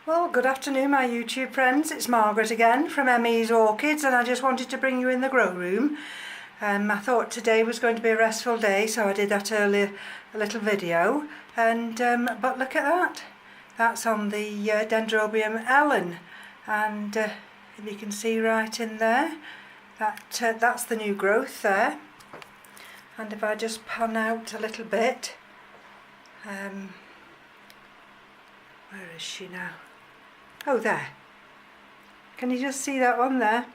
Well, good afternoon my YouTube friends, it's Margaret again from M.E.s Orchids, and I just wanted to bring you in the grow room. I thought today was going to be a restful day, so I did that earlier, a little video, and but look at that, that's on the Dendrobium Ellen, and if you can see right in there, that's the new growth there. And if I just pan out a little bit, where is she now? Oh, there. Can you just see that one there?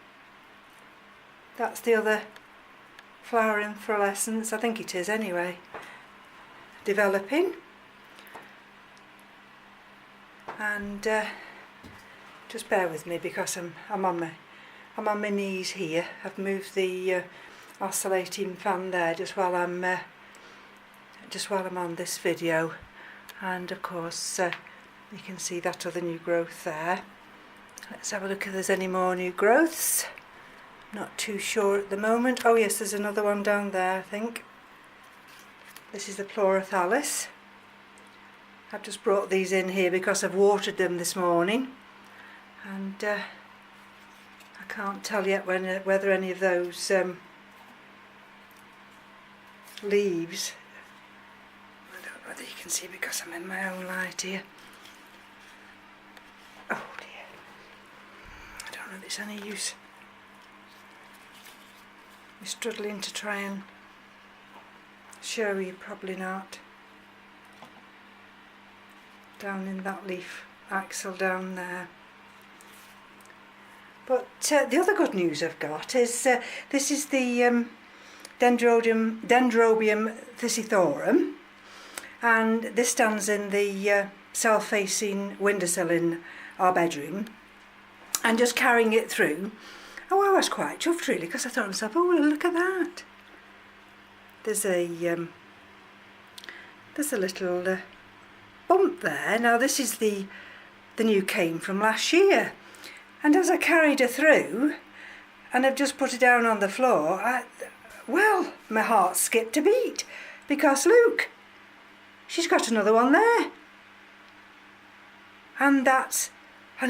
That's the other flower inflorescence, I think it is anyway, developing. And just bear with me because I'm on my knees here. I've moved the oscillating fan there just while I'm on this video, and of course you can see that other new growth there. Let's have a look if there's any more new growths. Not too sure at the moment. Oh yes, there's another one down there I think. This is the Chlorophyllus. I've just brought these in here because I've watered them this morning, and I can't tell yet whether any of those leaves, I don't know whether you can see because I'm in my own light here. Oh dear, I don't know if it's any use. I'm struggling to try and show you, probably not. Down in that leaf axil down there. But the other good news I've got is this is the Dendrobium thyrsiflorum, and this stands in the south-facing windowsill in our bedroom, and just carrying it through. Oh, I was quite chuffed really, because I thought to myself, oh well, look at that. There's a little bump there. Now this is the new cane from last year, and as I carried her through and I've just put her down on the floor, well, my heart skipped a beat, because look, she's got another one there. And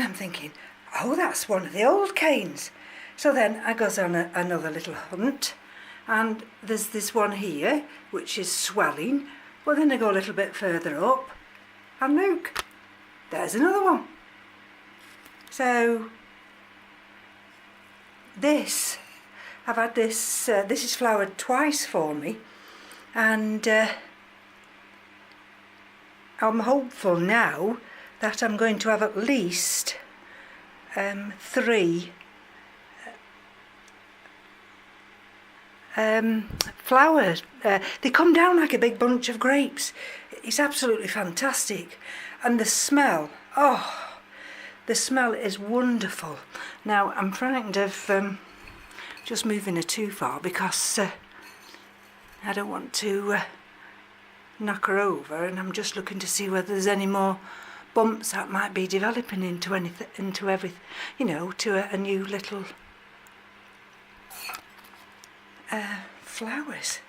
I'm thinking, oh, that's one of the old canes. So then I goes on another little hunt, and there's this one here which is swelling. Well, then I go a little bit further up, and look, there's another one. So I've had this is flowered twice for me, and I'm hopeful now that I'm going to have at least 3 flowers. They come down like a big bunch of grapes. It's absolutely fantastic, and the smell, oh, the smell is wonderful. Now I'm frightened of just moving her too far, because I don't want to knock her over, and I'm just looking to see whether there's any more bumps that might be developing into everything, you know, to a new little flowers.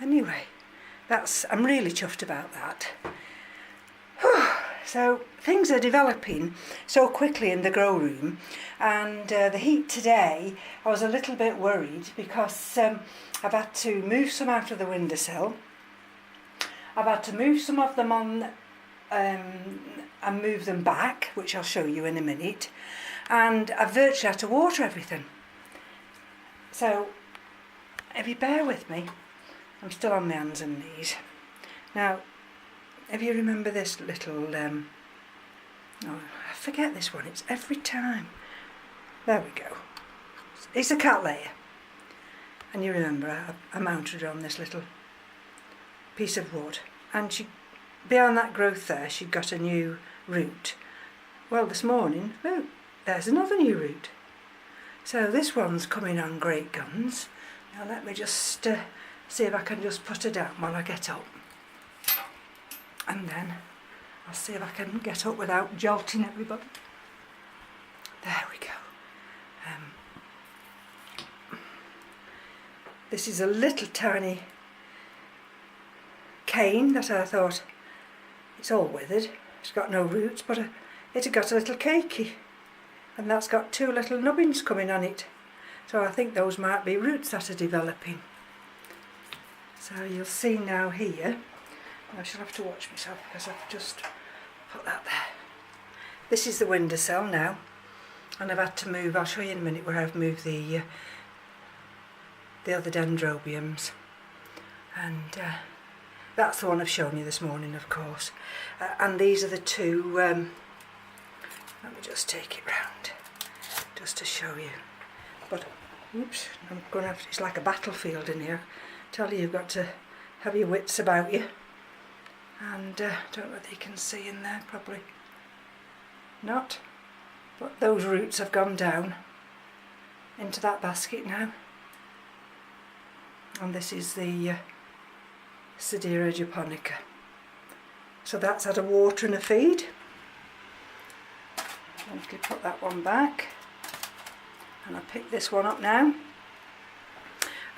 Anyway, I'm really chuffed about that. So things are developing so quickly in the grow room, and the heat today, I was a little bit worried because I've had to move some out of the windowsill. I've had to move some of them on and move them back, which I'll show you in a minute, and I've virtually had to water everything. So if you bear with me, I'm still on my hands and knees. Now, if you remember this little, oh, I forget this one, it's every time. There we go. It's a cattleya. And you remember, I mounted her on this little piece of wood, and behind that growth there, she'd got a new root. Well, this morning, look, there's another new root. So this one's coming on great guns. Now let me just see if I can just put her down while I get up. And then I'll see if I can get up without jolting everybody. There we go. This is a little tiny cane that I thought, it's all withered. It's got no roots, but it's got a little cakey, and that's got 2 little nubbins coming on it. So I think those might be roots that are developing. So you'll see now here, I shall have to watch myself because I've just put that there. This is the windowsill now, and I've had to move, I'll show you in a minute where I've moved the other dendrobiums, and that's the one I've shown you this morning, of course, and these are the 2, let me just take it round just to show you, but oops, I'm going to have to, it's like a battlefield in here. I tell you, you've got to have your wits about you, and don't know whether you can see in there, probably not, but those roots have gone down into that basket now. And this is the Sidera japonica. So that's had a water and a feed. Gently put that one back, and I pick this one up now.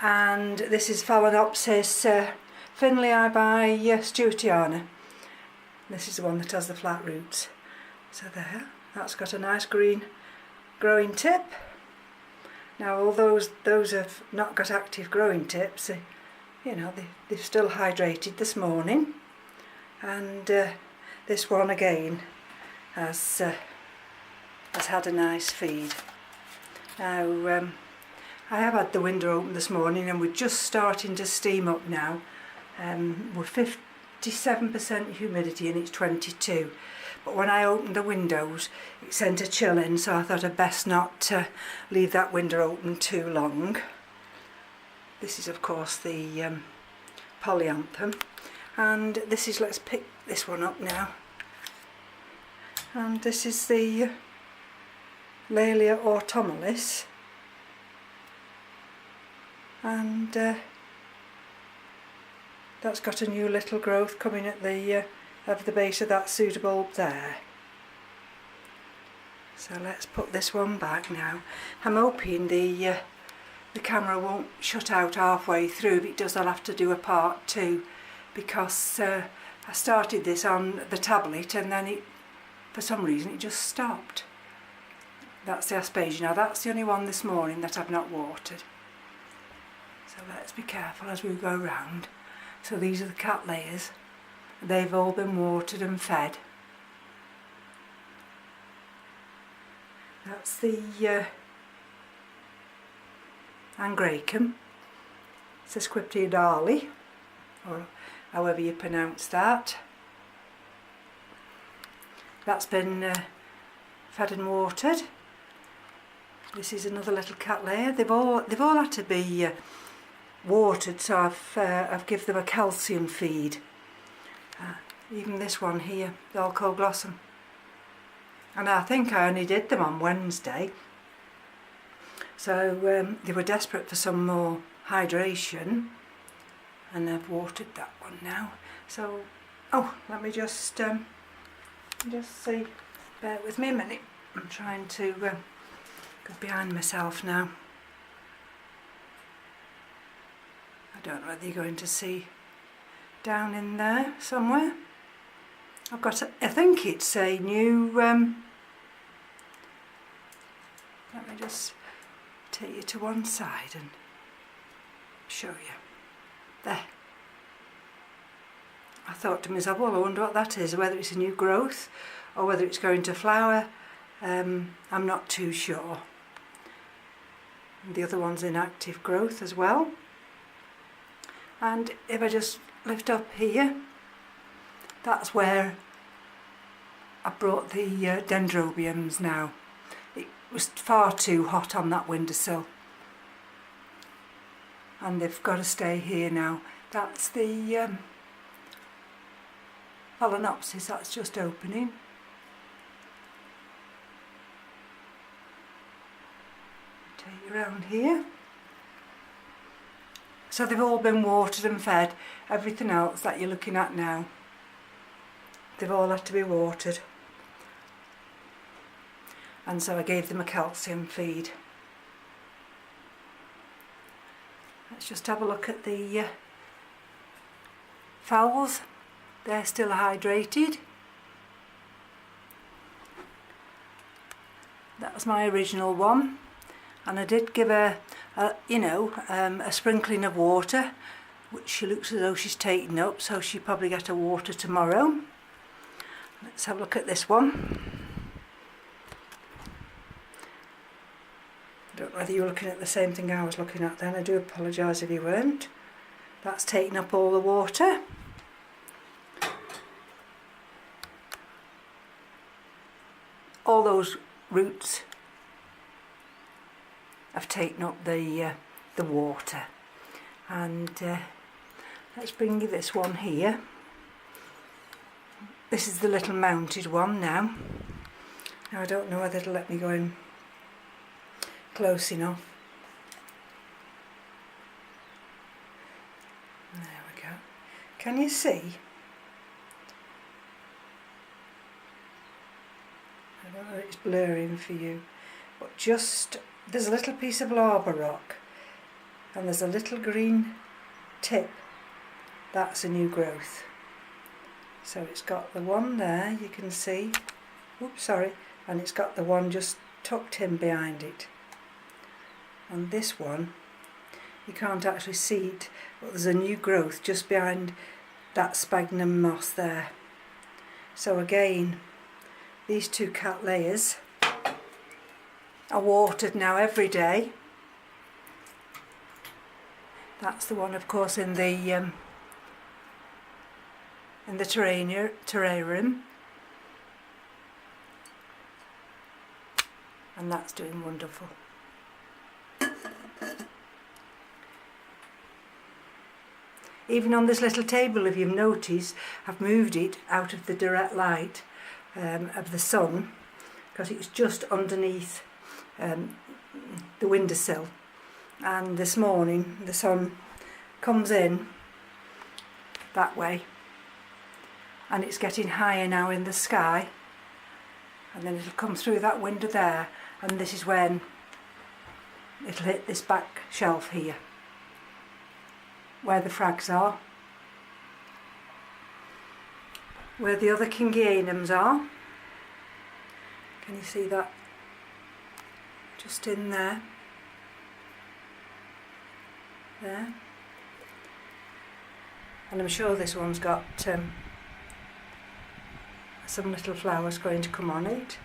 And this is Phalaenopsis Finleyi by Stewartiana. This is the one that has the flat roots. So there, that's got a nice green growing tip. Now all those have not got active growing tips, you know, they've still hydrated this morning, and this one again has had a nice feed. Now I have had the window open this morning, and we're just starting to steam up now. We're 57% humidity and it's 22. But when I opened the windows, it sent a chill in, so I thought I'd best not leave that window open too long. This is, of course, the polyanthum, and this is, let's pick this one up now. And this is the Laelia autumnalis, and that's got a new little growth coming at the base of that pseudobulb there. So let's put this one back now. I'm hoping the camera won't shut out halfway through. If it does, I'll have to do a part 2, because I started this on the tablet and then for some reason it just stopped. That's the aspergia. Now that's the only one this morning that I've not watered. So let's be careful as we go round. So these are the cattleyas. They've all been watered and fed. That's the Angraecum, Sesquipedale, or however you pronounce that. That's been fed and watered. This is another little cattleya. They've all had to be watered, so I've given them a calcium feed. Even this one here, the Alcoglossom. And I think I only did them on Wednesday. So they were desperate for some more hydration, and I've watered that one now. So, oh, let me just see. Bear with me a minute. I'm trying to go behind myself now. I don't know whether you're going to see down in there somewhere. I've got, I think it's a new, let me just take you to one side and show you. There. I thought to myself, well, I wonder what that is, whether it's a new growth or whether it's going to flower. I'm not too sure. The other one's in active growth as well. And if I just lift up here, that's where I brought the dendrobiums now. It was far too hot on that windowsill, and they've got to stay here now. That's the Phalaenopsis, that's just opening. Take you around here. So they've all been watered and fed. Everything else that you're looking at now, they've all had to be watered. And so I gave them a calcium feed. Let's just have a look at the phals. They're still hydrated. That was my original one, and I did give her a sprinkling of water, which she looks as though she's taken up, so she'll probably get her water tomorrow. Let's have a look at this one. I don't know whether you're looking at the same thing I was looking at then. I do apologise if you weren't. That's taken up all the water. All those roots have taken up the water. And let's bring you this one here. This is the little mounted one now. Now I don't know whether it'll let me go in close enough. There we go. Can you see? I don't know if it's blurring for you, but just there's a little piece of lava rock and there's a little green tip. That's a new growth. So it's got the one there, you can see, oops sorry, and it's got the one just tucked in behind it. And this one, you can't actually see it, but there's a new growth just behind that sphagnum moss there. So again, these two cattleyas are watered now every day. That's the one, of course, in the terrarium, and that's doing wonderful. Even on this little table, if you've noticed, I've moved it out of the direct light of the sun, because it's just underneath the windowsill, and this morning the sun comes in that way and it's getting higher now in the sky, and then it'll come through that window there, and this is when it'll hit this back shelf here where the frags are, where the other kingianums are. Can you see that? Just in there. There. And I'm sure this one's got some little flowers going to come on it.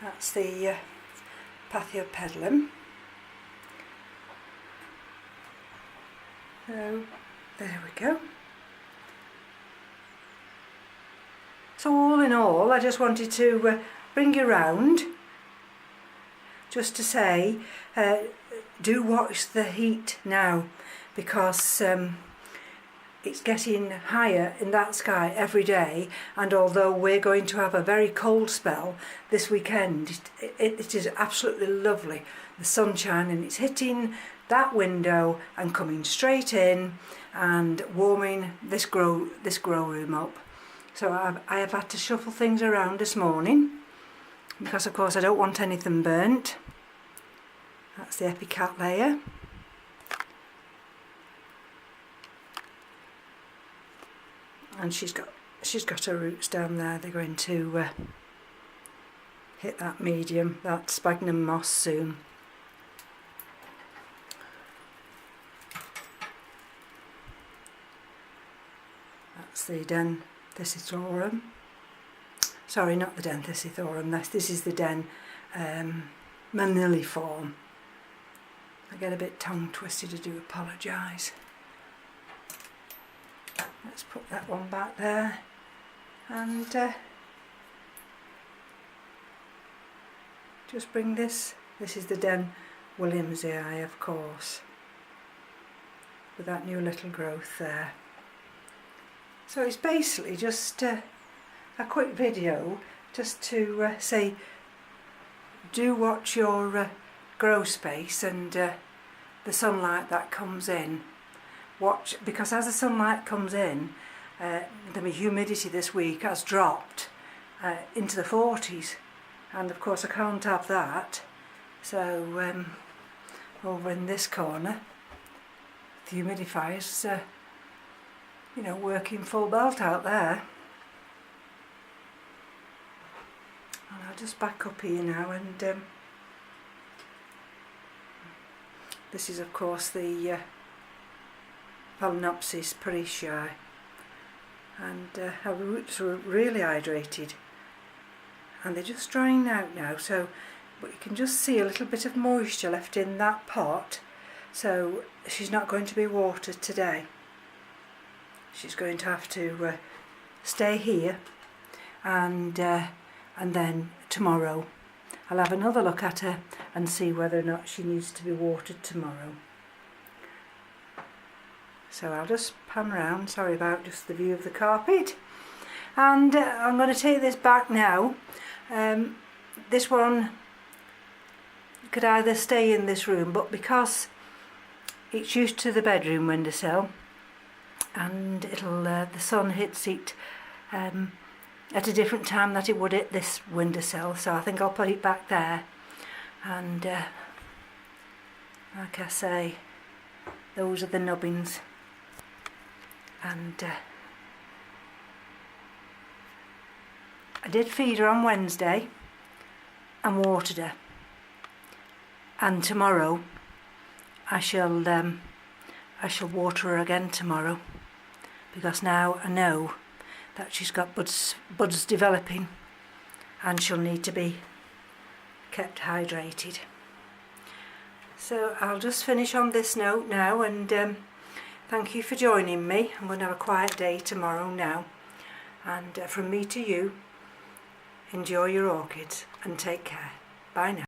That's the Pathiopedilum. So there we go. So all in all, I just wanted to bring you round just to say, do watch the heat now, because it's getting higher in that sky every day, and although we're going to have a very cold spell this weekend, it is absolutely lovely, the sunshine, and it's hitting that window and coming straight in and warming this grow room up. So I have had to shuffle things around this morning, because of course I don't want anything burnt. That's the Epicatleya. And she's got her roots down there. They're going to hit that medium, that sphagnum moss soon. That's the Dendrobium. Sorry, not the Dendrobium. This is the maniliform. I get a bit tongue twisted, I do apologise. Let's put that one back there, and just bring this. This is the Den Williamsii, of course, with that new little growth there. So it's basically just a quick video just to say, do watch your grow space and the sunlight that comes in. Watch, because as the sunlight comes in, the humidity this week has dropped into the 40s, and of course I can't have that. So over in this corner, the humidifier's working full belt out there. And I'll just back up here now, and this is of course the Phalaenopsis parishii, and her roots are really hydrated, and they're just drying out now, so but you can just see a little bit of moisture left in that pot, so she's not going to be watered today. She's going to have to stay here, and then tomorrow I'll have another look at her and see whether or not she needs to be watered tomorrow. So I'll just pan round, sorry about just the view of the carpet, and I'm going to take this back now. This one could either stay in this room, but because it's used to the bedroom windowsill, and it'll the sun hits it at a different time that it would hit this windowsill, so I think I'll put it back there. And like I say, those are the nubbins, and I did feed her on Wednesday and watered her, and tomorrow I shall water her again tomorrow, because now I know that she's got buds developing and she'll need to be kept hydrated. So I'll just finish on this note now, and thank you for joining me. I'm going to have a quiet day tomorrow now, and from me to you, enjoy your orchids and take care. Bye now.